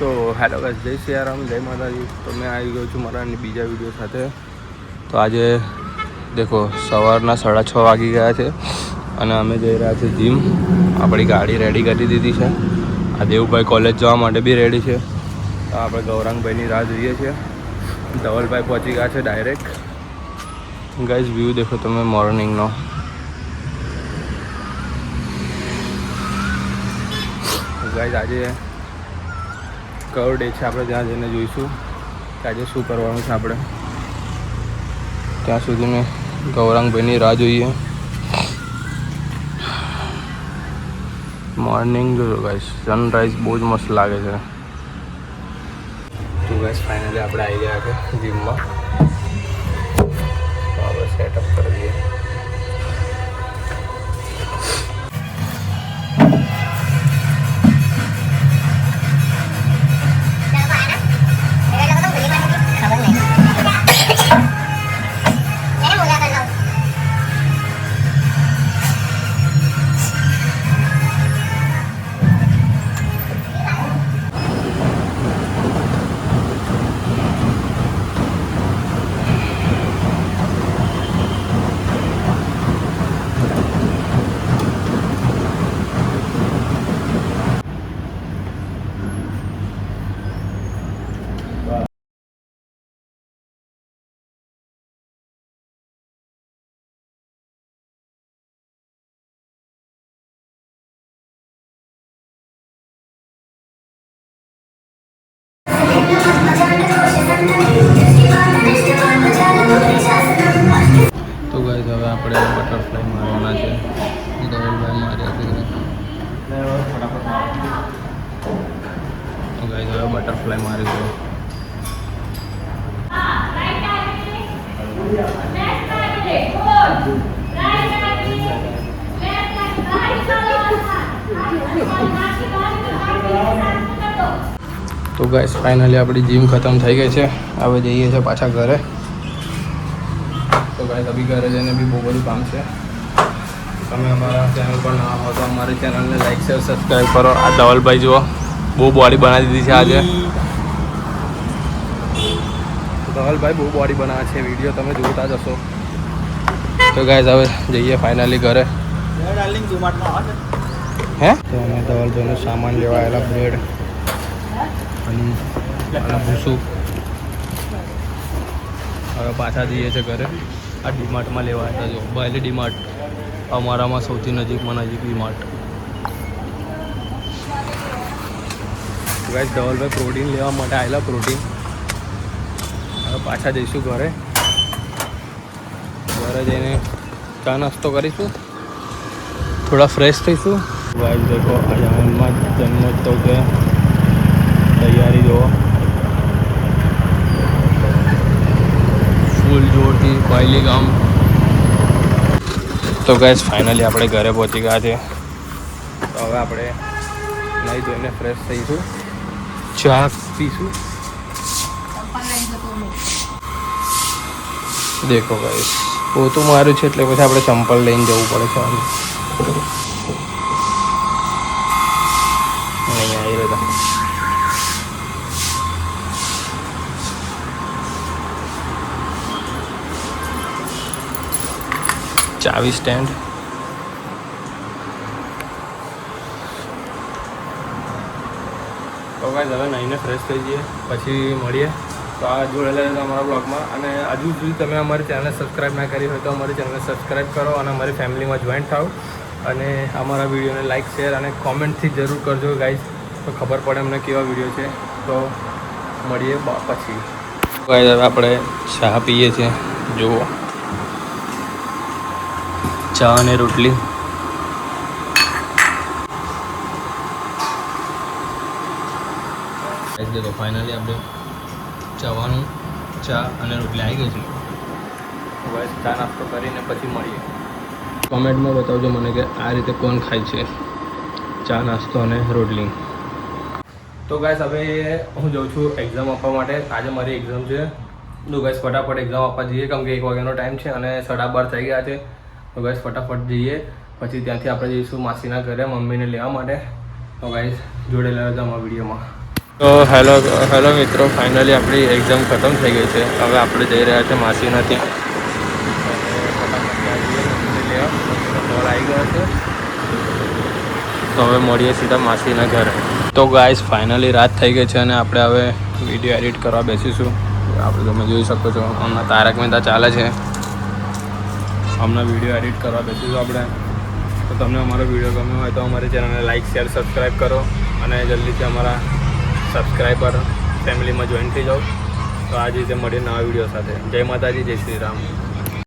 તો hello guys, જય સિયારામ, જય માતાજી. તો મેં આવી ગયો છું મારા બીજા વિડીયો સાથે. તો આજે દેખો સવારના 6:30 વાગી ગયા છે અને અમે જઈ રહ્યા છીએ જીમ. આપણી ગાડી રેડી કરી દીધી છે. આ દેવભાઈ કોલેજ જવા માટે બી રેડી છે. તો આપણે ગૌરાંગભાઈની રાહ જોઈએ છીએ. ધવલભાઈ પહોંચી ગયા છે ડાયરેક્ટ. ગાઈસ વ્યૂ દેખો તમે મોર્નિંગનો. ગાઈસ આજે કયો ડે છે આપણે ત્યાં જઈને જોઈશું કે આજે શું કરવાનું છે આપણે. ત્યાં સુધી મેં ગૌરાંગભાઈની રાહ જોઈએ. મોર્નિંગ જોયો ગાઈસ, સનરાઈઝ બહુ જ મસ્ત લાગે છે. તો ગાઈસ ફાઇનલી આપણે આવી ગયા છે જીમમાં. તો આપણે સેટઅપ કરી દઈએ. તો ગાઈસ હવે આપણે બટરફ્લાય મારવાના છે. ધવલભાઈ માર્યા છે. તો ગાઈસ હવે બટરફ્લાય મારીશું. તો ગાઈસ ફાઇનલી આપણી જીમ ખતમ થઈ ગઈ છે. હવે જઈએ છીએ પાછા ઘરે. તો ગાઈસ અભી ઘરે જઈને બી બહુ બધું કામ છે. તમે અમારા ચેનલ પર ના હો તો અમારી ચેનલને લાઈક શેર સબસ્ક્રાઈબ કરો. આ ધવલભાઈ જુઓ બહુ બોડી બનાવી દીધી છે આજે. ધવલભાઈ બહુ બોડી બનાવે છે. વિડીયો તમે જોતા જશો. તો ગાઈસ હવે જઈએ ફાઇનલી ઘરે. હે તો અમે ધવલભાઈનો સામાન લેવા આવેલા, બ્રેડ અને ભૂસું. હવે પાછા જઈએ છીએ ઘરે. આ ડીમાર્ટમાં લેવા આવ્યા જો બાયલી ડીમાર્ટ, અમારામાં સૌથી નજીકમાં નજીક ડીમાર્ટ. ગાઈસ ધવલભાઈ પ્રોટીન લેવા માટે આવેલા, પ્રોટીન. હવે પાછા જઈશું ઘરે. ઘરે જઈને ચા નાસ્તો કરીશું, થોડા ફ્રેશ થઈશું. ગાઈસ દેખો આજે હનુમાન જન્મોત્સવ છે, તૈયારી જુઓ ફૂલ જોરથી કોયલી ગામ. તો ગાઈસ ફાઇનલી આપણે ઘરે પહોંચી ગયા છે. તો હવે આપણે નહીં ધોઈને ફ્રેશ થઈશું, ચા પીશું. દેખો ગાઈસ પોતું માર્યું છે એટલે પછી આપણે ચંપલ લઈને જવું પડે છે. અહીંયા આવી રહ્યા ચાવી સ્ટેન્ડ. તો ગાઈસ હવે નાઈને ફ્રેશ થઈ જઈએ, પછી મળીએ. તો આ જોડેલા છે અમારા બ્લોગમાં. અને હજુ સુધી તમે અમારી ચેનલને સબસ્ક્રાઈબ ના કરી હોય તો અમારી ચેનલને સબસ્ક્રાઈબ કરો અને અમારી ફેમિલીમાં જોઈન્ટ થાઓ. અને અમારા વિડીયોને લાઇક શેર અને કોમેન્ટથી જરૂર કરજો ગાઈસ, તો ખબર પડે અમને કેવા વિડીયો છે. તો મળીએ પછી. ગાઈસ હવે આપણે ચા પીએ છીએ. જુઓ ચા અને રોટલી. તો ફાઇનલી આપણે ચવાનું ચા અને રોટલી આવી ગઈ છે. બસ ચા નાસ્તો કરીને પછી મળીએ. કોમેન્ટમાં બતાવજો મને કે આ રીતે કોણ ખાય છે ચા નાસ્તો અને રોટલી. તો ગાઈસ હવે હું જાઉં છું એક્ઝામ આપવા માટે. આજે મારી એક્ઝામ છે. તો ગાઈસ ફટાફટ એક્ઝામ આપવા જઈએ, કેમ કે 1 વાગ્યાનો ટાઈમ છે અને 12:30 થઈ ગયા છે. તો ગાઈસ ફટાફટ જઈએ, પછી ત્યાંથી આપણે જઈશું માસીના ઘરે મમ્મીને લેવા માટે. તો ગાઈસ જોડેલા રહેજો અમારા વિડીયોમાં. તો હેલો મિત્રો, ફાઇનલી આપણી એક્ઝામ ખતમ થઈ ગઈ છે. હવે આપણે જઈ રહ્યા છીએ માસીના ત્યાં. કોલ આવી ગયો છે, તો હવે મળીએ સીધા માસીના ઘરે. તો ગાઈસ ફાઇનલી રાત થઈ ગઈ છે અને આપણે હવે વિડીયો એડિટ કરવા બેસીશું. આપણે તમે જોઈ શકો છો હમણાં તારક મહેતા ચાલે છે. હમણાં વિડીયો એડિટ કરવા બેસીશું આપણે. તો તમને અમારો વિડીયો ગમ્યો હોય તો અમારી ચેનલને લાઇક શેર સબસ્ક્રાઈબ કરો અને જલ્દીથી અમારા સબસ્ક્રાઈબર ફેમિલીમાં જોઈન થઈ જાઓ. તો આ જ રીતે મળીએ નવા વિડીયો સાથે. જય માતાજી, જય શ્રી રામ.